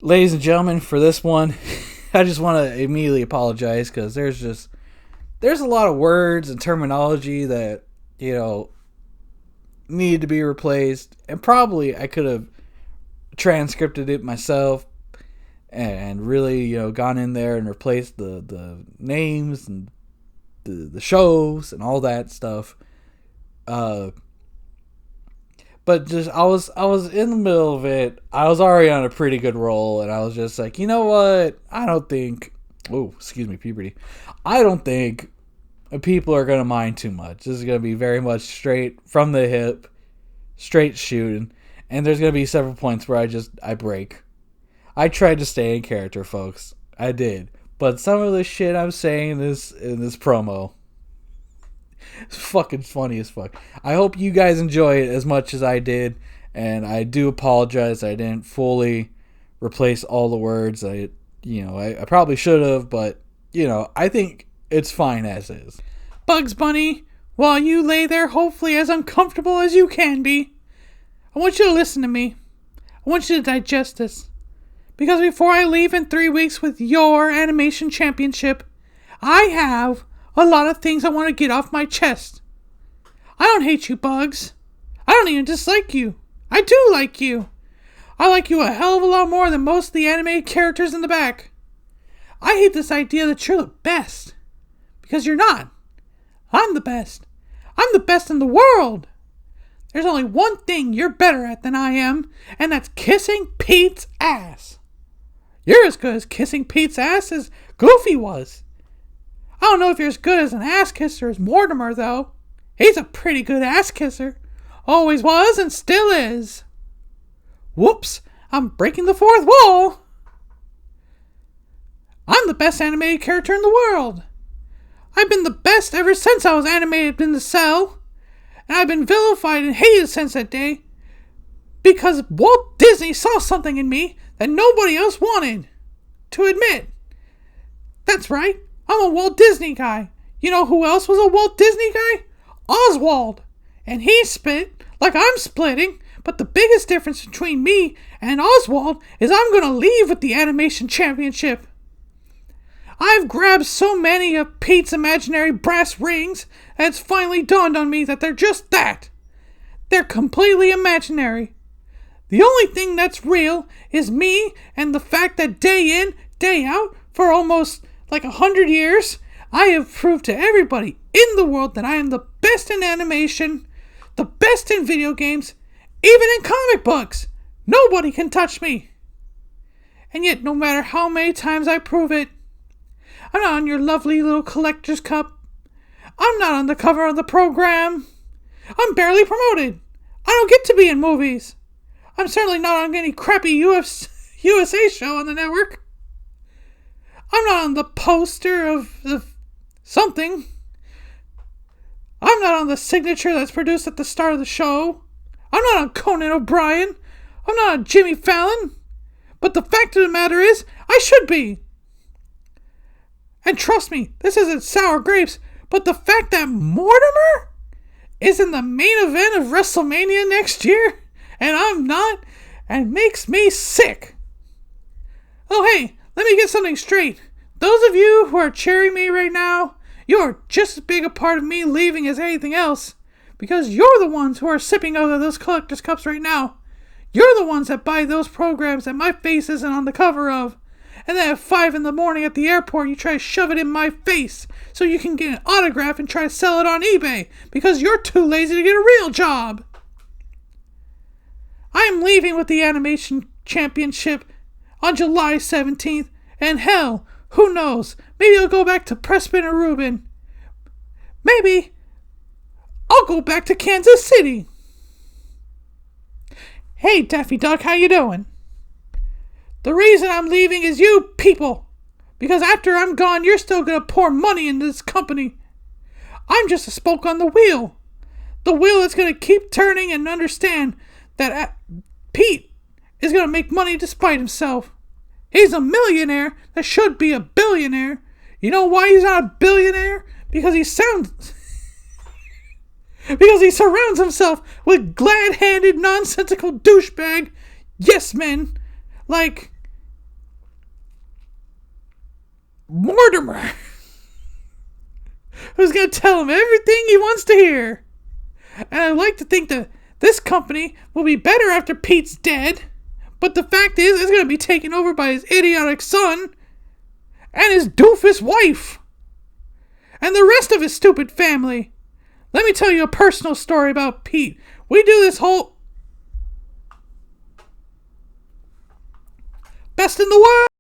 ladies and gentlemen, for this one, I just want to immediately apologize because there's a lot of words and terminology that, needed to be replaced. And probably I could have transcripted it myself and really, gone in there and replaced the names and the shows and all that stuff. But just I was in the middle of it. I was already on a pretty good roll, and I was just like, you know what? I don't think. Oh, excuse me, puberty. I don't think people are gonna mind too much. This is gonna be very much straight from the hip, straight shooting, and there's gonna be several points where I break. I tried to stay in character, folks. I did, but some of the shit I'm saying in this promo. It's fucking funny as fuck. I hope you guys enjoy it as much as I did, and I do apologize I didn't fully replace all the words. I probably should have, but I think it's fine as is. Bugs Bunny, while you lay there hopefully as uncomfortable as you can be, I want you to listen to me. I want you to digest this. Because before I leave in 3 weeks with your animation championship, I have a lot of things I want to get off my chest. I don't hate you, Bugs. I don't even dislike you. I do like you. I like you a hell of a lot more than most of the animated characters in the back. I hate this idea that you're the best. Because you're not. I'm the best. I'm the best in the world. There's only one thing you're better at than I am, and that's kissing Pete's ass. You're as good as kissing Pete's ass as Goofy was. I don't know if you're as good as an ass kisser as Mortimer, though. He's a pretty good ass kisser. Always was and still is. Whoops, I'm breaking the fourth wall. I'm the best animated character in the world. I've been the best ever since I was animated in the cell. And I've been vilified and hated since that day. Because Walt Disney saw something in me that nobody else wanted to admit. That's right. I'm a Walt Disney guy. You know who else was a Walt Disney guy? Oswald. And he spit like I'm splitting, but the biggest difference between me and Oswald is I'm going to leave with the animation championship. I've grabbed so many of Pete's imaginary brass rings that it's finally dawned on me that they're just that. They're completely imaginary. The only thing that's real is me and the fact that day in, day out, for almost 100 years, I have proved to everybody in the world that I am the best in animation, the best in video games, even in comic books. Nobody can touch me. And yet, no matter how many times I prove it, I'm not on your lovely little collector's cup. I'm not on the cover of the program. I'm barely promoted. I don't get to be in movies. I'm certainly not on any crappy USA show on the network. I'm not on the poster of something. I'm not on the signature that's produced at the start of the show. I'm not on Conan O'Brien. I'm not on Jimmy Fallon. But the fact of the matter is, I should be. And trust me, this isn't sour grapes, but the fact that Mortimer is in the main event of WrestleMania next year, and I'm not, and makes me sick. Oh hey, let me get something straight. Those of you who are cheering me right now, you're just as big a part of me leaving as anything else. Because you're the ones who are sipping out of those collector's cups right now. You're the ones that buy those programs that my face isn't on the cover of. And then at 5 in the morning at the airport, you try to shove it in my face so you can get an autograph and try to sell it on eBay because you're too lazy to get a real job. I'm leaving with the Animation Championship on July 17th, and hell, who knows, maybe I'll go back to Pressman and Rubin. Maybe I'll go back to Kansas City. Hey, Daffy Duck, how you doing? The reason I'm leaving is you people. Because after I'm gone, you're still going to pour money into this company. I'm just a spoke on the wheel. The wheel that's going to keep turning and understand that Pete is going to make money despite himself. He's a millionaire that should be a billionaire. You know why he's not a billionaire? Because he surrounds himself with glad-handed, nonsensical douchebag yes men like Mortimer, who's going to tell him everything he wants to hear. And I'd like to think that this company will be better after Pete's dead, but the fact is, it's going to be taken over by his idiotic son and his doofus wife and the rest of his stupid family. Let me tell you a personal story about Pete. We do this whole... Best in the world!